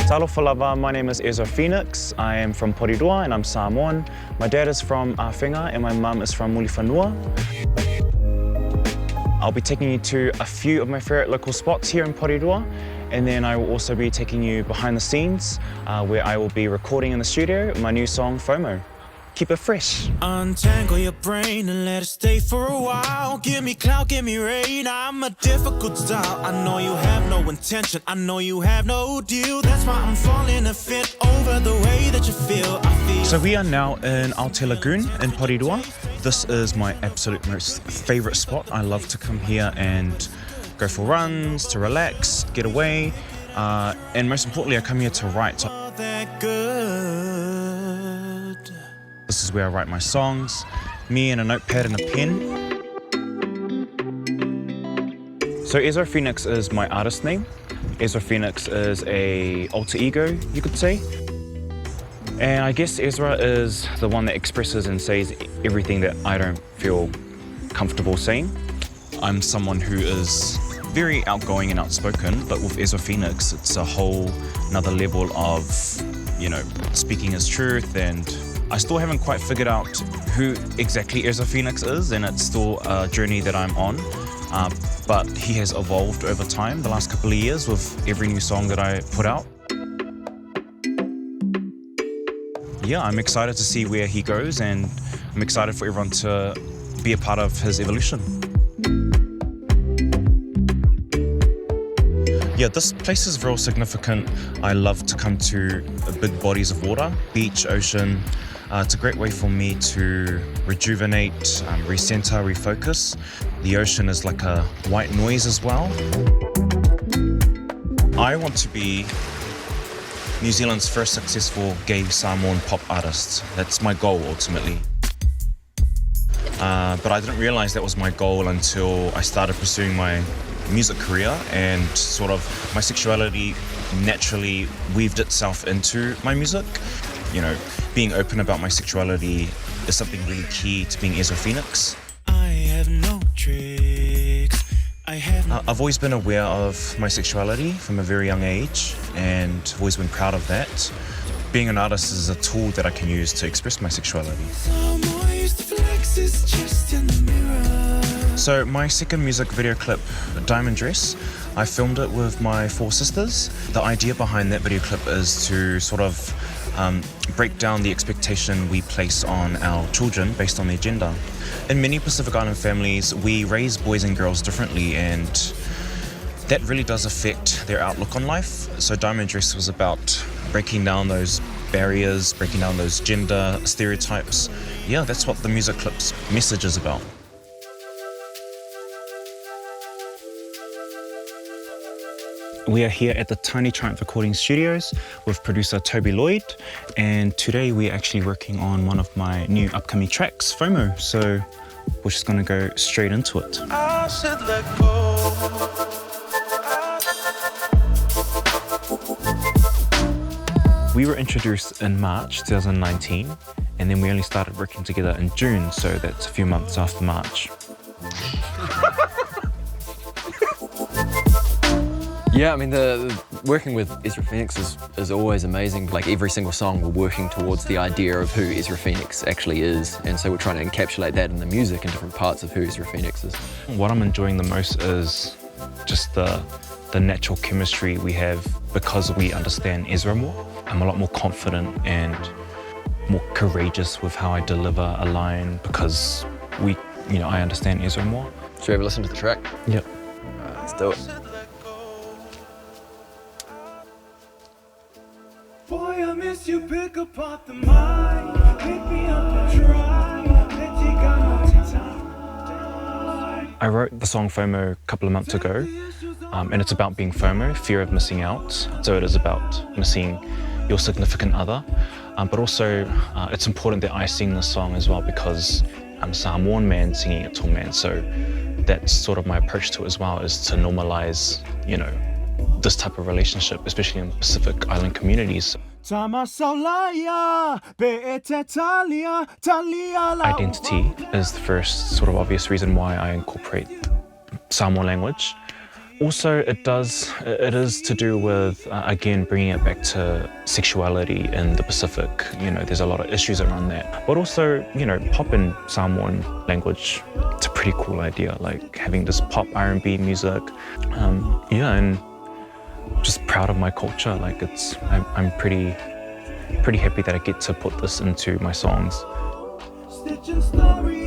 Talofa lava, my name is Ezra Phoenix. I am from Porirua and I'm Samoan. My dad is from Awhenga and my mum is from Mulifanua. I'll be taking you to a few of my favourite local spots here in Porirua, and then I will also be taking you behind the scenes where I will be recording in the studio my new song, FOMO. Keep it fresh. Untangle your brain and let it stay for a while. Give me clout, give me rain. I'm a difficult style. I know you have no intention. I know you have no deal. That's why I'm falling a fit over the way that you feel. I feel. So we are now in Aotea Lagoon in Porirua. This is my absolute most favourite spot. I love to come here and go for runs, to relax, get away, and most importantly, I come here to write. That good. This is where I write my songs, me and a notepad and a pen. So Ezra Phoenix is my artist name. Ezra Phoenix is a alter ego, you could say. And I guess Ezra is the one that expresses and says everything that I don't feel comfortable saying. I'm someone who is very outgoing and outspoken, but with Ezra Phoenix, it's a whole another level of, speaking his truth, and I still haven't quite figured out who exactly Ezra Phoenix is, and it's still a journey that I'm on. But he has evolved over time, the last couple of years, with every new song that I put out. Yeah, I'm excited to see where he goes, and I'm excited for everyone to be a part of his evolution. Yeah, this place is real significant. I love to come to big bodies of water, beach, ocean. It's a great way for me to rejuvenate, recenter, refocus. The ocean is like a white noise as well. I want to be New Zealand's first successful gay Samoan pop artist. That's my goal, ultimately. But I didn't realize that was my goal until I started pursuing my music career, and sort of my sexuality naturally weaved itself into my music. Being open about my sexuality is something really key to being Ezra Phoenix. I have no tricks. I've always been aware of my sexuality from a very young age, and I've always been proud of that. Being an artist is a tool that I can use to express my sexuality. So my second music video clip, Diamond Dress, I filmed it with my 4 sisters. The idea behind that video clip is to sort of break down the expectation we place on our children based on their gender. In many Pacific Island families, we raise boys and girls differently, and that really does affect their outlook on life. So Diamond Dress was about breaking down those barriers, breaking down those gender stereotypes. Yeah, that's what the music clip's message is about. We are here at the Tiny Triumph Recording Studios with producer Toby Lloyd, and today we're actually working on one of my new upcoming tracks, FOMO, so we're just going to go straight into it. I should let go. We were introduced in March 2019, and then we only started working together in June, so that's a few months after March. Yeah, I mean, working with Ezra Phoenix is always amazing. Like, every single song, we're working towards the idea of who Ezra Phoenix actually is, and so we're trying to encapsulate that in the music and different parts of who Ezra Phoenix is. What I'm enjoying the most is just the natural chemistry we have because we understand Ezra more. I'm a lot more confident and more courageous with how I deliver a line because I understand Ezra more. Should we have a listen to the track? Yep. Let's do it. Boy, I miss you, pick apart the mind. Pick me up and try. Let's take our time. I wrote the song FOMO a couple of months ago, and it's about being FOMO, fear of missing out. So it is about missing your significant other, but also it's important that I sing this song as well because I'm a Samoan man singing it to a man. So that's sort of my approach to it as well, is to normalize, this type of relationship, especially in Pacific Island communities. Identity is the first sort of obvious reason why I incorporate Samoan language. Also, it is to do with, again, bringing it back to sexuality in the Pacific. You know, there's a lot of issues around that. But also, you know, pop in Samoan language, it's a pretty cool idea, like having this pop R&B music. Yeah, and just proud of my culture. Like I'm pretty happy that I get to put this into my songs. Stitching stories